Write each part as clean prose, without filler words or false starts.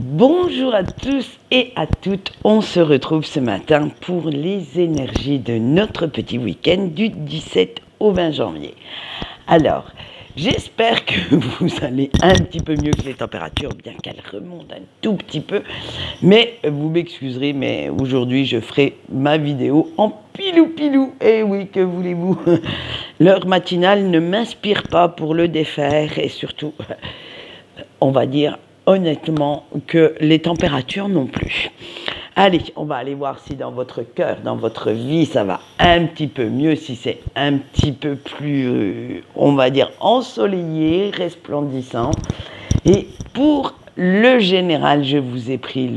Bonjour à tous et à toutes, on se retrouve ce matin pour les énergies de notre petit week-end du 17 au 20 janvier. Alors, j'espère que vous allez un petit peu mieux que les températures, bien qu'elles remontent un tout petit peu. Mais vous m'excuserez, mais aujourd'hui je ferai ma vidéo en pilou-pilou. Et oui, que voulez-vous? L'heure matinale ne m'inspire pas pour le défaire et surtout, on va dire honnêtement que les températures non plus. Allez, on va aller voir si dans votre cœur, dans votre vie, ça va un petit peu mieux, si c'est un petit peu plus, on va dire, ensoleillé, resplendissant. Et pour le général, je vous ai pris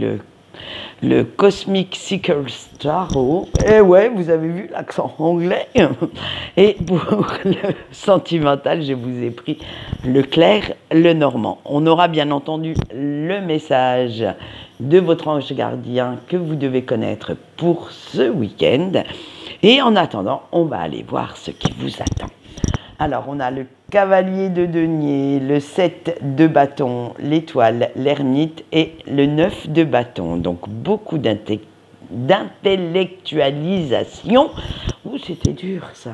le Cosmic Seeker Tarot. Et ouais, vous avez vu l'accent anglais. Et pour le sentimental, je vous ai pris le clair, le normand. On aura bien entendu le message de votre ange gardien que vous devez connaître pour ce week-end. Et en attendant, on va aller voir ce qui vous attend. Alors, on a le cavalier de denier, le 7 de bâton, l'étoile, l'ermite et le 9 de bâton. Donc, beaucoup d'intellectualisation. Ouh, c'était dur ça.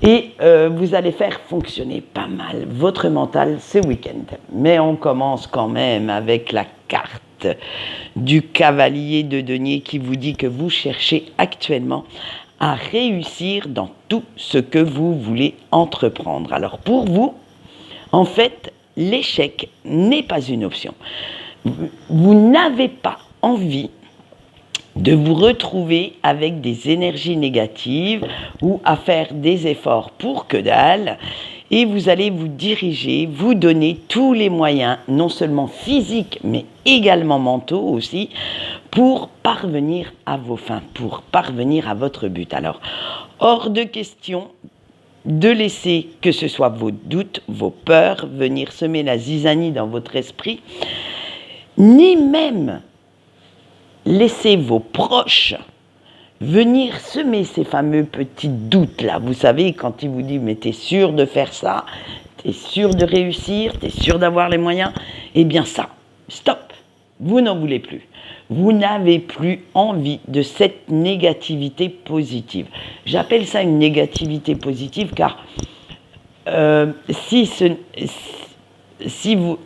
Et vous allez faire fonctionner pas mal votre mental ce week-end. Mais on commence quand même avec la carte du cavalier de denier qui vous dit que vous cherchez actuellement à réussir dans tout ce que vous voulez entreprendre. Alors pour vous, en fait, l'échec n'est pas une option. Vous n'avez pas envie de vous retrouver avec des énergies négatives ou à faire des efforts pour que dalle. Et vous allez vous diriger, vous donner tous les moyens, non seulement physiques, mais également mentaux aussi, pour parvenir à vos fins, pour parvenir à votre but. Alors, hors de question de laisser que ce soit vos doutes, vos peurs, venir semer la zizanie dans votre esprit, ni même laisser vos proches venir semer ces fameux petits doutes-là. Vous savez, quand ils vous disent « mais t'es sûr de faire ça? T'es sûr de réussir? T'es sûr d'avoir les moyens ?» Eh bien ça, stop. Vous n'en voulez plus. Vous n'avez plus envie de cette négativité positive. J'appelle ça une négativité positive car si vous...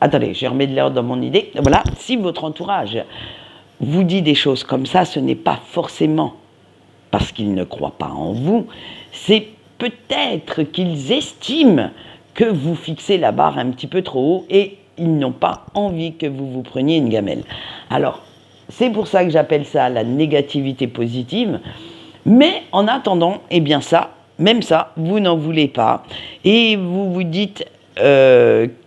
Attendez, je remets de l'ordre dans mon idée. Voilà, si votre entourage vous dit des choses comme ça, ce n'est pas forcément parce qu'ils ne croient pas en vous, c'est peut-être qu'ils estiment que vous fixez la barre un petit peu trop haut et ils n'ont pas envie que vous vous preniez une gamelle. Alors, c'est pour ça que j'appelle ça la négativité positive. Mais en attendant, eh bien ça, même ça, vous n'en voulez pas. Et vous vous dites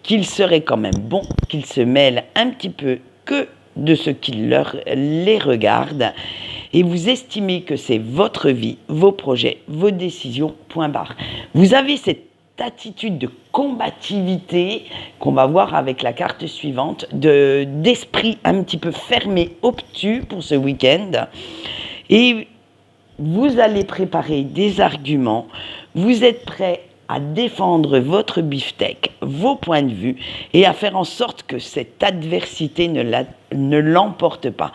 qu'il serait quand même bon qu'ils se mêlent un petit peu que de ce qui les regarde. Et vous estimez que c'est votre vie, vos projets, vos décisions, point barre. Vous avez cette attitude de combativité qu'on va voir avec la carte suivante, d'esprit un petit peu fermé, obtus pour ce week-end. Et vous allez préparer des arguments, vous êtes prêt à défendre votre beefsteak, vos points de vue, et à faire en sorte que cette adversité ne l'emporte pas.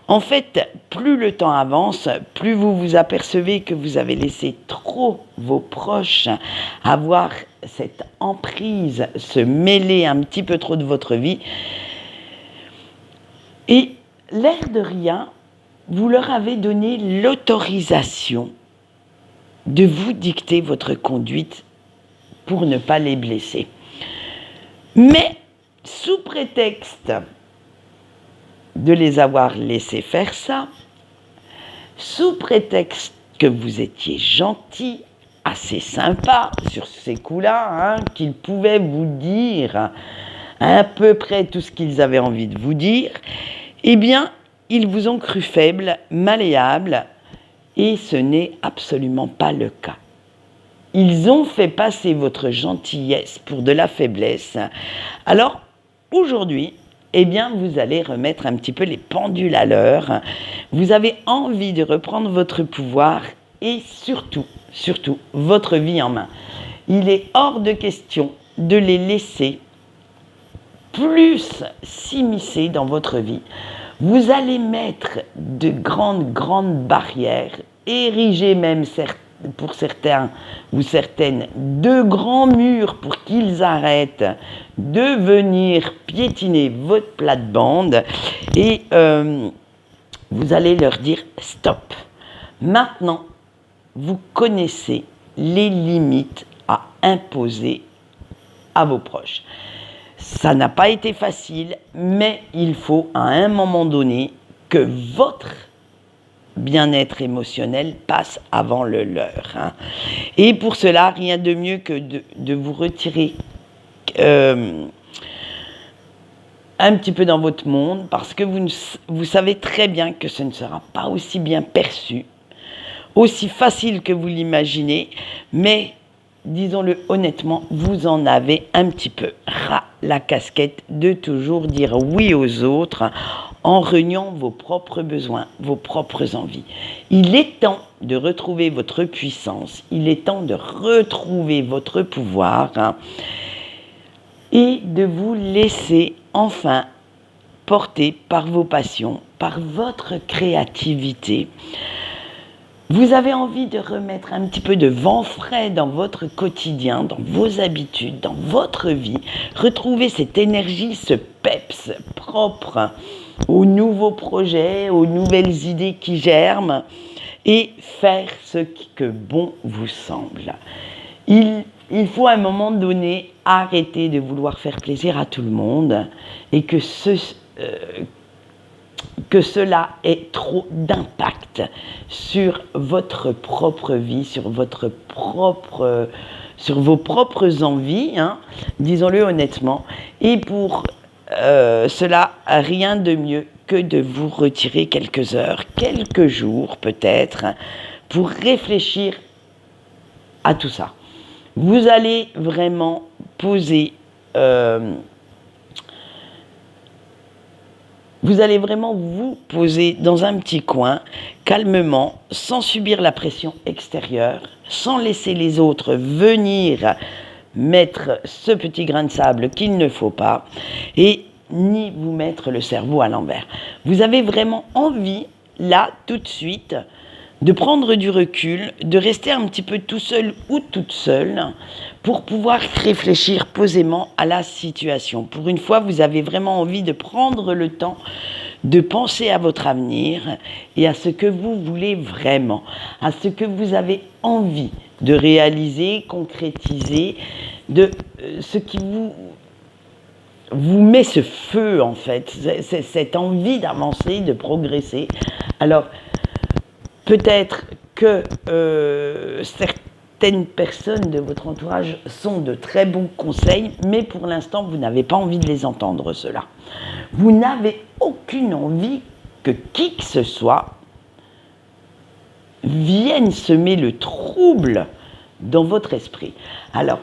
En fait, plus le temps avance, plus vous vous apercevez que vous avez laissé trop vos proches avoir cette emprise, se mêler un petit peu trop de votre vie. Et l'air de rien, vous leur avez donné l'autorisation de vous dicter votre conduite pour ne pas les blesser. Mais sous prétexte de les avoir laissés faire ça, sous prétexte que vous étiez gentil, assez sympa sur ces coups-là, qu'ils pouvaient vous dire à peu près tout ce qu'ils avaient envie de vous dire, eh bien, ils vous ont cru faible, malléable, et ce n'est absolument pas le cas. Ils ont fait passer votre gentillesse pour de la faiblesse. Alors, aujourd'hui, eh bien, vous allez remettre un petit peu les pendules à l'heure. Vous avez envie de reprendre votre pouvoir et surtout, votre vie en main. Il est hors de question de les laisser plus s'immiscer dans votre vie. Vous allez mettre de grandes barrières, ériger même pour certains ou certaines de grands murs pour qu'ils arrêtent de venir piétiner votre plate-bande et vous allez leur dire stop. Maintenant, vous connaissez les limites à imposer à vos proches. Ça n'a pas été facile, mais il faut à un moment donné que votre bien-être émotionnel passe avant le leur. Hein. Et pour cela, rien de mieux que de vous retirer un petit peu dans votre monde, parce que vous savez très bien que ce ne sera pas aussi bien perçu, aussi facile que vous l'imaginez, mais disons-le honnêtement, vous en avez un petit peu ras la casquette de toujours dire oui aux autres en reniant vos propres besoins, vos propres envies. Il est temps de retrouver votre puissance, il est temps de retrouver votre pouvoir et de vous laisser enfin porter par vos passions, par votre créativité. Vous avez envie de remettre un petit peu de vent frais dans votre quotidien, dans vos habitudes, dans votre vie, retrouver cette énergie, ce peps propre aux nouveaux projets, aux nouvelles idées qui germent et faire ce que bon vous semble. Il faut à un moment donné arrêter de vouloir faire plaisir à tout le monde et que cela ait trop d'impact sur votre propre vie, sur vos propres envies, hein, disons-le honnêtement. Et pour cela, rien de mieux que de vous retirer quelques heures, quelques jours peut-être, pour réfléchir à tout ça. Vous allez vraiment poser... Vous allez vraiment vous poser dans un petit coin, calmement, sans subir la pression extérieure, sans laisser les autres venir mettre ce petit grain de sable qu'il ne faut pas, et ni vous mettre le cerveau à l'envers. Vous avez vraiment envie, là, tout de suite, de prendre du recul, de rester un petit peu tout seul ou toute seule pour pouvoir réfléchir posément à la situation. Pour une fois, vous avez vraiment envie de prendre le temps de penser à votre avenir et à ce que vous voulez vraiment, à ce que vous avez envie de réaliser, concrétiser, de ce qui vous met ce feu en fait, cette envie d'avancer, de progresser. Alors, peut-être que certaines personnes de votre entourage sont de très bons conseils, mais pour l'instant, vous n'avez pas envie de les entendre, cela. Vous n'avez aucune envie que qui que ce soit vienne semer le trouble dans votre esprit. Alors,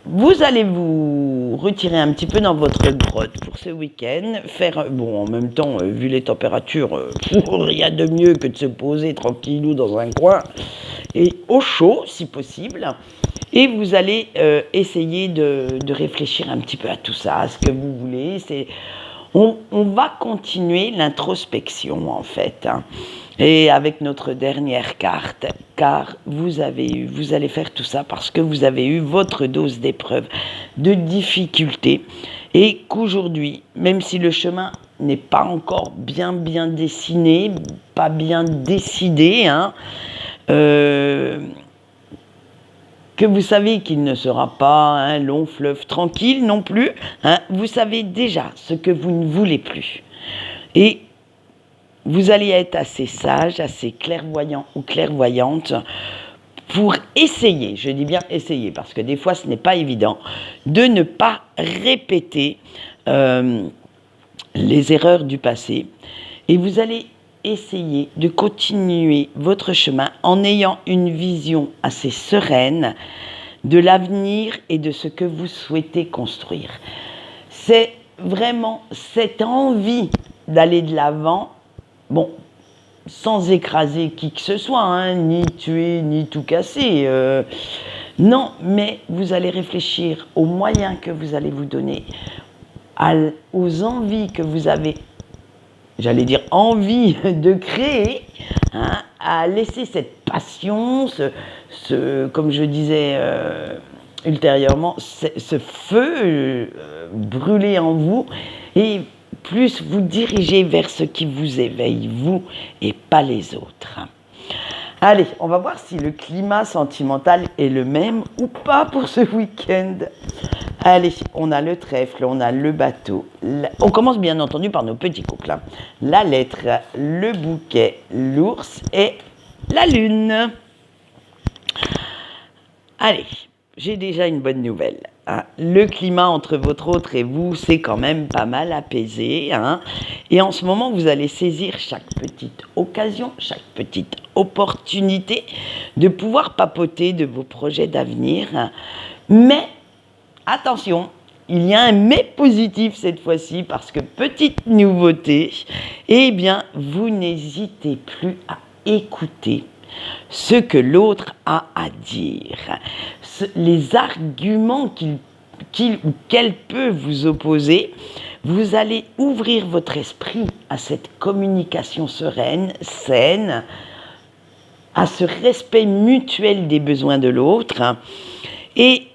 vous allez vous retirer un petit peu dans votre grotte pour ce week-end, en même temps, vu les températures, rien de mieux que de se poser tranquillou dans un coin, et au chaud, si possible, et vous allez essayer de réfléchir un petit peu à tout ça, à ce que vous voulez. On va continuer l'introspection, en fait, hein. Et avec notre dernière carte, car vous allez faire tout ça parce que vous avez eu votre dose d'épreuves, de difficultés, et qu'aujourd'hui, même si le chemin n'est pas encore bien dessiné, pas bien décidé, hein, que vous savez qu'il ne sera pas un long fleuve tranquille non plus, hein, vous savez déjà ce que vous ne voulez plus. Et vous allez être assez sage, assez clairvoyant ou clairvoyante pour essayer, je dis bien essayer, parce que des fois ce n'est pas évident, de ne pas répéter les erreurs du passé. Et vous allez essayer de continuer votre chemin en ayant une vision assez sereine de l'avenir et de ce que vous souhaitez construire. C'est vraiment cette envie d'aller de l'avant, bon, sans écraser qui que ce soit, hein, ni tuer, ni tout casser. Non, mais vous allez réfléchir aux moyens que vous allez vous donner, aux envies que vous avez, j'allais dire envie de créer, hein, à laisser cette passion, comme je disais ultérieurement, ce feu brûler en vous, et plus vous dirigez vers ce qui vous éveille, vous, et pas les autres. Allez, on va voir si le climat sentimental est le même ou pas pour ce week-end. Allez, on a le trèfle, on a le bateau. On commence bien entendu par nos petits couples. Hein. La lettre, le bouquet, l'ours et la lune. Allez, j'ai déjà une bonne nouvelle. Hein. Le climat entre votre autre et vous, c'est quand même pas mal apaisé. Hein. Et en ce moment, vous allez saisir chaque petite occasion, chaque petite opportunité de pouvoir papoter de vos projets d'avenir. Hein. Mais, attention, il y a un mais positif cette fois-ci, parce que petite nouveauté, eh bien, vous n'hésitez plus à écouter ce que l'autre a à dire, les arguments qu'il ou qu'elle peut vous opposer. Vous allez ouvrir votre esprit à cette communication sereine, saine, à ce respect mutuel des besoins de l'autre. Et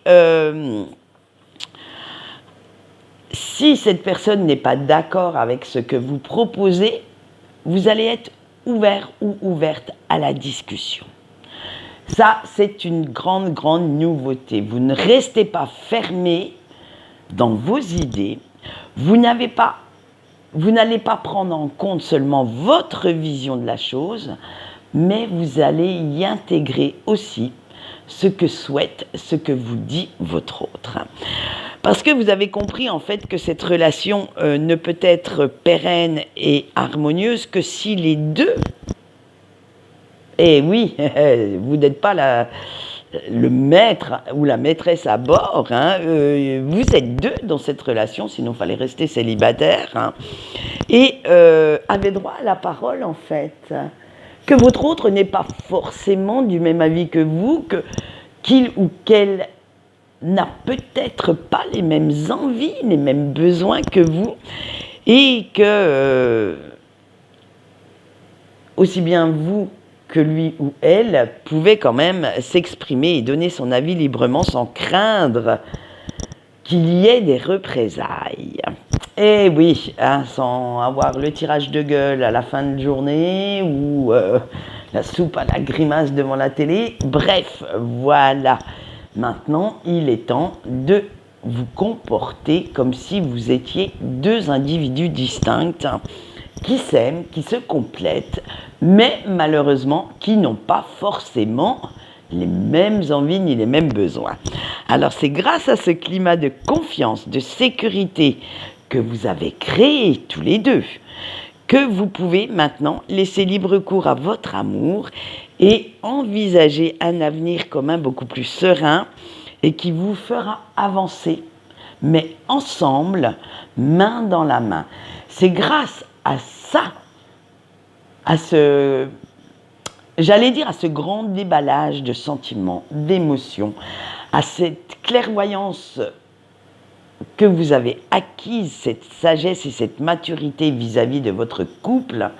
si cette personne n'est pas d'accord avec ce que vous proposez, vous allez être ouvert ou ouverte à la discussion. Ça, c'est une grande nouveauté. Vous ne restez pas fermé dans vos idées. Vous n'allez pas prendre en compte seulement votre vision de la chose, mais vous allez y intégrer aussi ce que souhaite, ce que vous dit votre autre. Parce que vous avez compris en fait que cette relation ne peut être pérenne et harmonieuse que si les deux, et oui, vous n'êtes pas le maître ou la maîtresse à bord, hein, vous êtes deux dans cette relation, sinon il fallait rester célibataire, hein, et avez droit à la parole en fait. Que votre autre n'est pas forcément du même avis que vous, qu'il ou qu'elle n'a peut-être pas les mêmes envies, les mêmes besoins que vous, et que aussi bien vous que lui ou elle pouvait quand même s'exprimer et donner son avis librement sans craindre qu'il y ait des représailles. Et oui, hein, sans avoir le tirage de gueule à la fin de journée ou la soupe à la grimace devant la télé. Bref, voilà. Maintenant, il est temps de vous comporter comme si vous étiez deux individus distincts qui s'aiment, qui se complètent, mais malheureusement qui n'ont pas forcément les mêmes envies ni les mêmes besoins. Alors c'est grâce à ce climat de confiance, de sécurité que vous avez créé tous les deux, que vous pouvez maintenant laisser libre cours à votre amour et envisager un avenir commun beaucoup plus serein et qui vous fera avancer, mais ensemble, main dans la main. C'est grâce à ça, à ce grand déballage de sentiments, d'émotions, à cette clairvoyance que vous avez acquise, cette sagesse et cette maturité vis-à-vis de votre couple,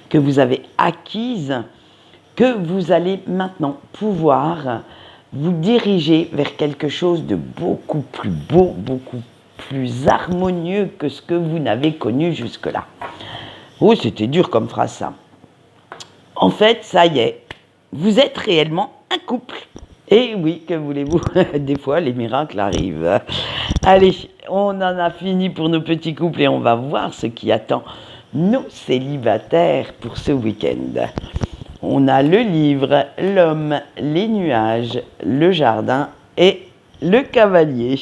que vous avez acquise, que vous allez maintenant pouvoir vous diriger vers quelque chose de beaucoup plus beau, beaucoup plus harmonieux que ce que vous n'avez connu jusque-là. Oh, c'était dur comme phrase, ça. En fait, ça y est, vous êtes réellement un couple. Et oui, que voulez-vous, des fois les miracles arrivent. Allez, on en a fini pour nos petits couples et on va voir ce qui attend nos célibataires pour ce week-end. On a le livre, l'homme, les nuages, le jardin et le cavalier.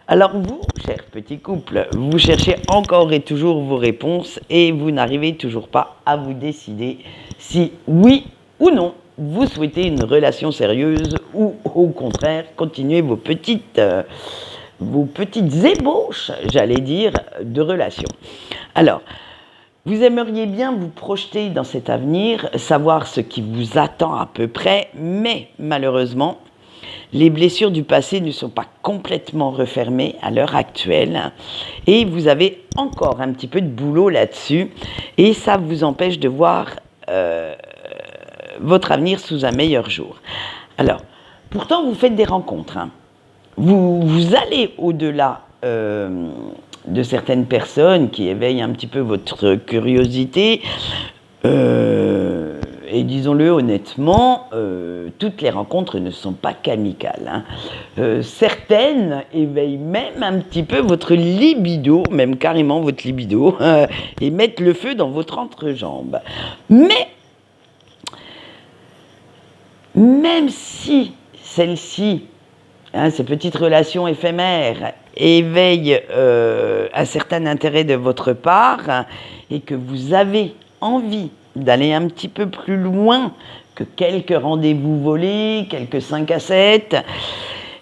Alors vous, chers petits couples, vous cherchez encore et toujours vos réponses et vous n'arrivez toujours pas à vous décider si oui ou non vous souhaitez une relation sérieuse ou au contraire continuer vos petites ébauches, j'allais dire, de relations. Alors, vous aimeriez bien vous projeter dans cet avenir, savoir ce qui vous attend à peu près, mais malheureusement, Les blessures du passé ne sont pas complètement refermées à l'heure actuelle et vous avez encore un petit peu de boulot là-dessus et ça vous empêche de voir votre avenir sous un meilleur jour. Alors, pourtant, vous faites des rencontres. Hein. Vous allez au-delà de certaines personnes qui éveillent un petit peu votre curiosité. Et disons-le honnêtement, toutes les rencontres ne sont pas qu'amicales. Hein. Certaines éveillent même un petit peu votre libido, même carrément votre libido, et mettent le feu dans votre entrejambe. Mais, même si celle-ci, ces petites relations éphémères, éveillent un certain intérêt de votre part, hein, et que vous avez envie d'aller un petit peu plus loin que quelques rendez-vous volés, quelques 5 à 7,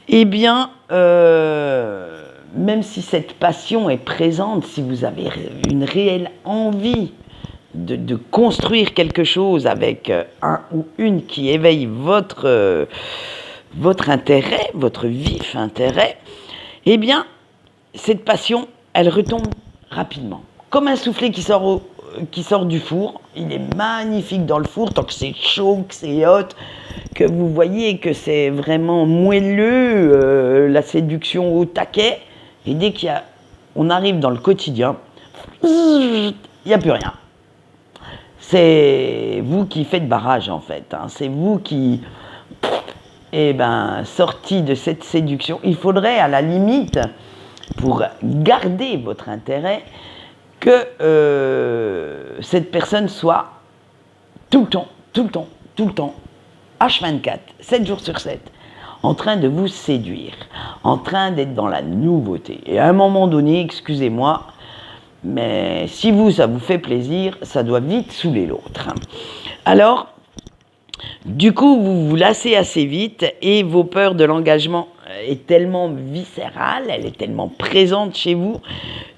eh bien, même si cette passion est présente, si vous avez une réelle envie de construire quelque chose avec un ou une qui éveille votre intérêt, votre vif intérêt, eh bien, cette passion, elle retombe rapidement. Comme un soufflet qui sort du four, il est magnifique dans le four, tant que c'est chaud, que c'est hot, que vous voyez que c'est vraiment moelleux, la séduction au taquet, et dès on arrive dans le quotidien, il n'y a plus rien. C'est vous qui faites barrage en fait, hein. C'est vous qui, sorti de cette séduction, il faudrait à la limite, pour garder votre intérêt, que cette personne soit tout le temps, H24, 7 jours sur 7, en train de vous séduire, en train d'être dans la nouveauté. Et à un moment donné, excusez-moi, mais si ça vous fait plaisir, ça doit vite saouler l'autre. Alors, du coup, vous vous lassez assez vite et vos peurs de l'engagement est tellement viscérale, elle est tellement présente chez vous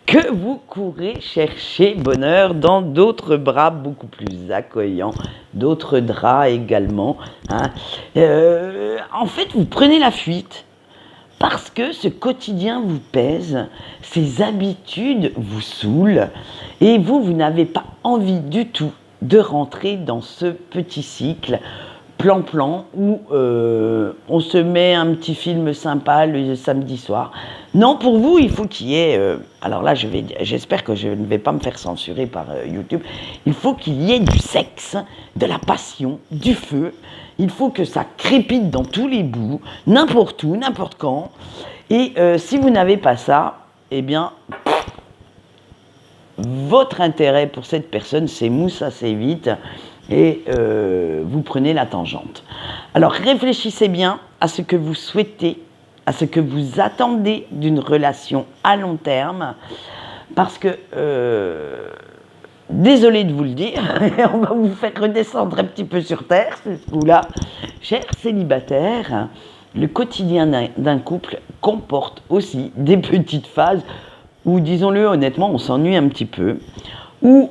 que vous courez chercher bonheur dans d'autres bras beaucoup plus accueillants, d'autres draps également. Hein. En fait, vous prenez la fuite parce que ce quotidien vous pèse, ces habitudes vous saoulent et vous n'avez pas envie du tout de rentrer dans ce petit cycle plan-plan où on se met un petit film sympa le samedi soir. Non, pour vous, il faut qu'il y ait... alors là, j'espère que je ne vais pas me faire censurer par YouTube. Il faut qu'il y ait du sexe, de la passion, du feu. Il faut que ça crépite dans tous les bouts, n'importe où, n'importe quand. Et si vous n'avez pas ça, eh bien... votre intérêt pour cette personne s'émousse assez vite et vous prenez la tangente. Alors réfléchissez bien à ce que vous souhaitez, à ce que vous attendez d'une relation à long terme, parce que, désolé de vous le dire, on va vous faire redescendre un petit peu sur terre, ce coup-là. Chers célibataires, le quotidien d'un couple comporte aussi des petites phases où, disons-le honnêtement, on s'ennuie un petit peu, où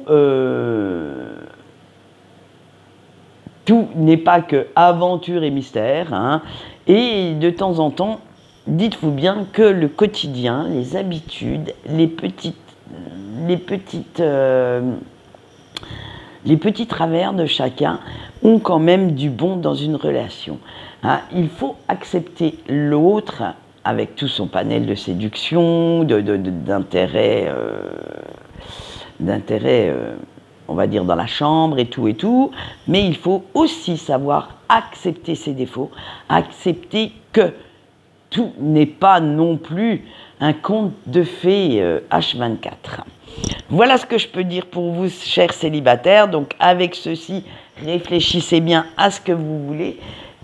tout n'est pas que aventure et mystère, hein, et de temps en temps, dites-vous bien que le quotidien, les habitudes, les petits travers de chacun ont quand même du bon dans une relation. Hein. Il faut accepter l'autre avec tout son panel de séduction, d'intérêt, on va dire, dans la chambre et tout, mais il faut aussi savoir accepter ses défauts, accepter que tout n'est pas non plus un conte de fées H24. Voilà ce que je peux dire pour vous, chers célibataires. Donc avec ceci, réfléchissez bien à ce que vous voulez,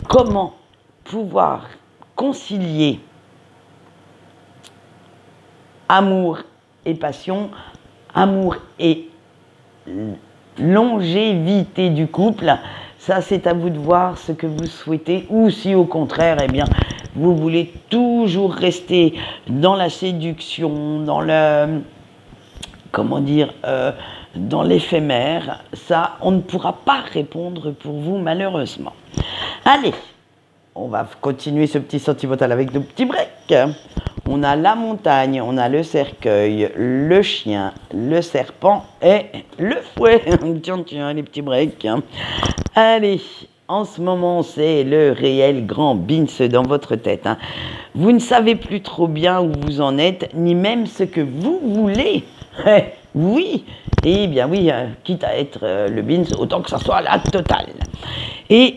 comment pouvoir concilier amour et passion, amour et longévité du couple. Ça, c'est à vous de voir ce que vous souhaitez, ou si au contraire, eh bien, vous voulez toujours rester dans la séduction, dans dans l'éphémère. Ça, on ne pourra pas répondre pour vous, malheureusement. Allez, on va continuer ce petit sentimental avec nos petits breaks. On a la montagne, on a le cercueil, le chien, le serpent et le fouet. Tiens, les petits breaks. Allez, en ce moment, c'est le réel grand bins dans votre tête. Vous ne savez plus trop bien où vous en êtes, ni même ce que vous voulez. Oui, eh bien oui, quitte à être le bins, autant que ça soit la totale. Et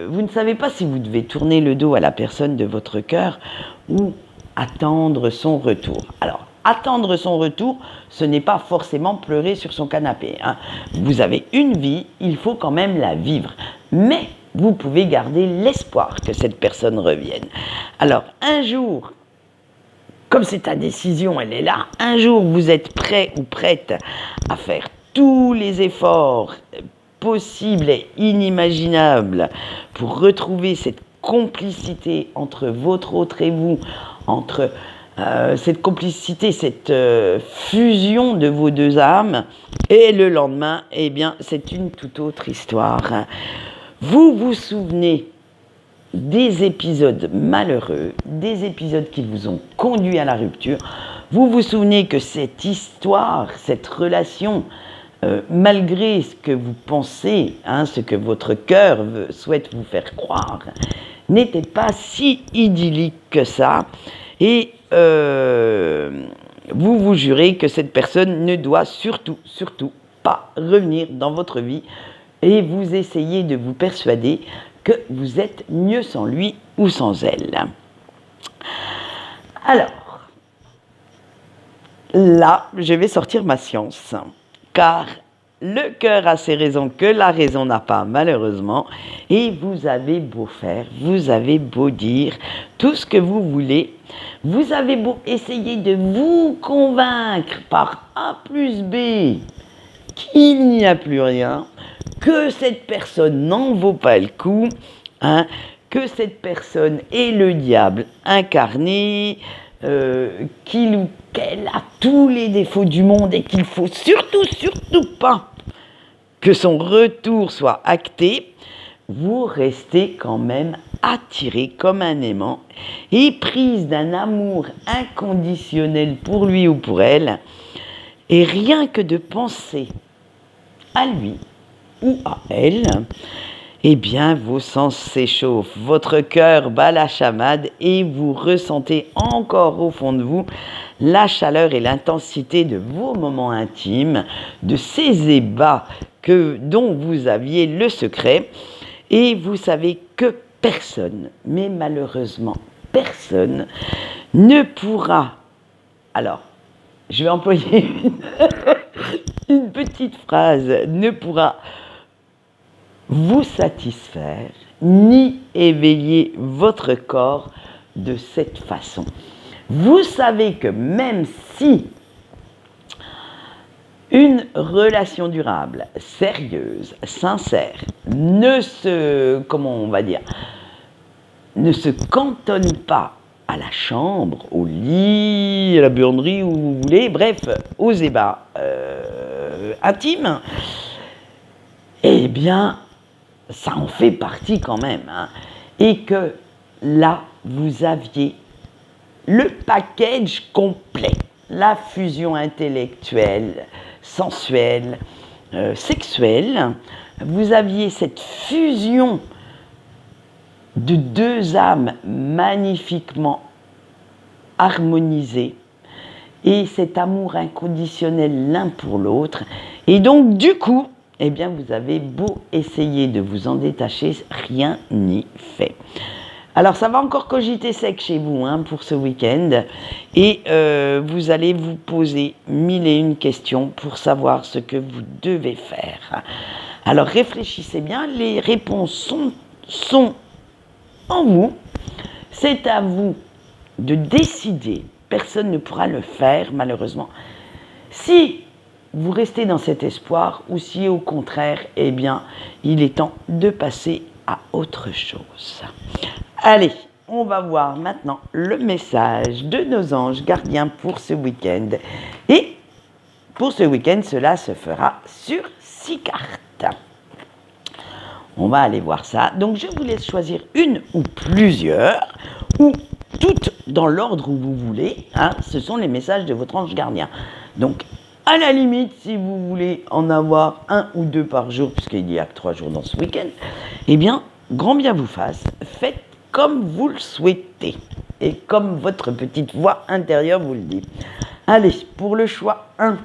vous ne savez pas si vous devez tourner le dos à la personne de votre cœur ou attendre son retour. Alors, attendre son retour, ce n'est pas forcément pleurer sur son canapé. Vous avez une vie, il faut quand même la vivre. Mais vous pouvez garder l'espoir que cette personne revienne. Alors, un jour, comme c'est ta décision, elle est là, un jour vous êtes prêt ou prête à faire tous les efforts possibles et inimaginables pour retrouver cette complicité entre votre autre et vous, entre cette complicité, cette fusion de vos deux âmes, et le lendemain, eh bien, c'est une toute autre histoire. Vous vous souvenez des épisodes malheureux, des épisodes qui vous ont conduit à la rupture. Vous vous souvenez que cette histoire, cette relation, malgré ce que vous pensez, ce que votre cœur souhaite vous faire croire, n'était pas si idyllique que ça. Et vous vous jurez que cette personne ne doit surtout pas revenir dans votre vie, et vous essayez de vous persuader que vous êtes mieux sans lui ou sans elle. Alors, là, je vais sortir ma science, car le cœur a ses raisons que la raison n'a pas, malheureusement, et vous avez beau faire, vous avez beau dire tout ce que vous voulez, vous avez beau essayer de vous convaincre par A plus B qu'il n'y a plus rien, que cette personne n'en vaut pas le coup, que cette personne est le diable incarné, qu'il ou qu'elle a tous les défauts du monde et qu'il faut surtout pas que son retour soit acté, vous restez quand même attiré comme un aimant et prise d'un amour inconditionnel pour lui ou pour elle, et rien que de penser à lui ou à elle, eh bien, vos sens s'échauffent, votre cœur bat la chamade et vous ressentez encore au fond de vous la chaleur et l'intensité de vos moments intimes, de ces ébats dont vous aviez le secret, et vous savez que personne, mais malheureusement personne, ne pourra... Alors, je vais employer une petite phrase, ne pourra vous satisfaire ni éveiller votre corps de cette façon. Vous savez que même si une relation durable, sérieuse, sincère, ne se cantonne pas à la chambre, au lit, à la buanderie, où vous voulez, bref, aux ébats intimes, eh bien, ça en fait partie quand même. Et que là, vous aviez le package complet, la fusion intellectuelle, sensuelle, sexuelle. Vous aviez cette fusion de deux âmes magnifiquement harmonisées et cet amour inconditionnel l'un pour l'autre. Et donc, du coup, eh bien, vous avez beau essayer de vous en détacher, rien n'y fait. Alors, ça va encore cogiter sec chez vous pour ce week-end. Et vous allez vous poser 1001 questions pour savoir ce que vous devez faire. Alors, réfléchissez bien. Les réponses sont en vous. C'est à vous de décider. Personne ne pourra le faire, malheureusement. Si vous restez dans cet espoir ou si au contraire, eh bien, il est temps de passer à autre chose. Allez, on va voir maintenant le message de nos anges gardiens pour ce week-end. Et pour ce week-end, cela se fera sur 6 cartes. On va aller voir ça. Donc, je vous laisse choisir une ou plusieurs, ou toutes dans l'ordre où vous voulez. Hein. Ce sont les messages de votre ange gardien. Donc, à la limite, si vous voulez en avoir 1 ou 2 par jour, puisqu'il n'y a que 3 jours dans ce week-end, eh bien, grand bien vous fasse. Faites comme vous le souhaitez et comme votre petite voix intérieure vous le dit. Allez, pour le choix 1,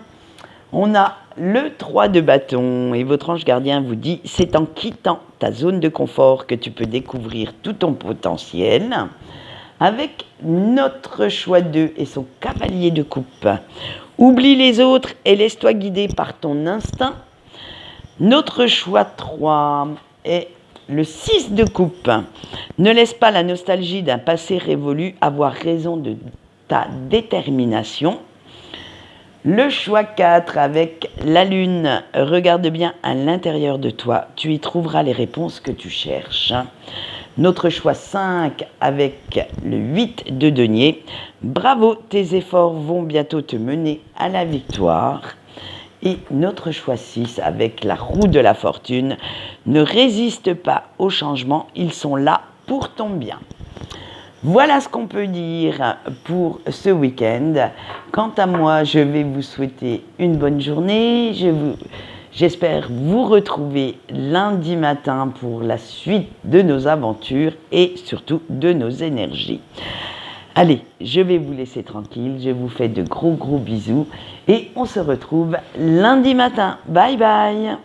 on a le 3 de bâton et votre ange gardien vous dit « C'est en quittant ta zone de confort que tu peux découvrir tout ton potentiel ». Avec notre choix 2 et son cavalier de coupe, oublie les autres et laisse-toi guider par ton instinct. Notre choix 3 est le 6 de coupe. Ne laisse pas la nostalgie d'un passé révolu avoir raison de ta détermination. Le choix 4 avec la lune, regarde bien à l'intérieur de toi, tu y trouveras les réponses que tu cherches. Notre choix 5 avec le 8 de denier, bravo, tes efforts vont bientôt te mener à la victoire. Et notre choix 6 avec la roue de la fortune, ne résiste pas aux changements, ils sont là pour ton bien. Voilà ce qu'on peut dire pour ce week-end. Quant à moi, je vais vous souhaiter une bonne journée. J'espère vous retrouver lundi matin pour la suite de nos aventures et surtout de nos énergies. Allez, je vais vous laisser tranquille. Je vous fais de gros bisous et on se retrouve lundi matin. Bye bye!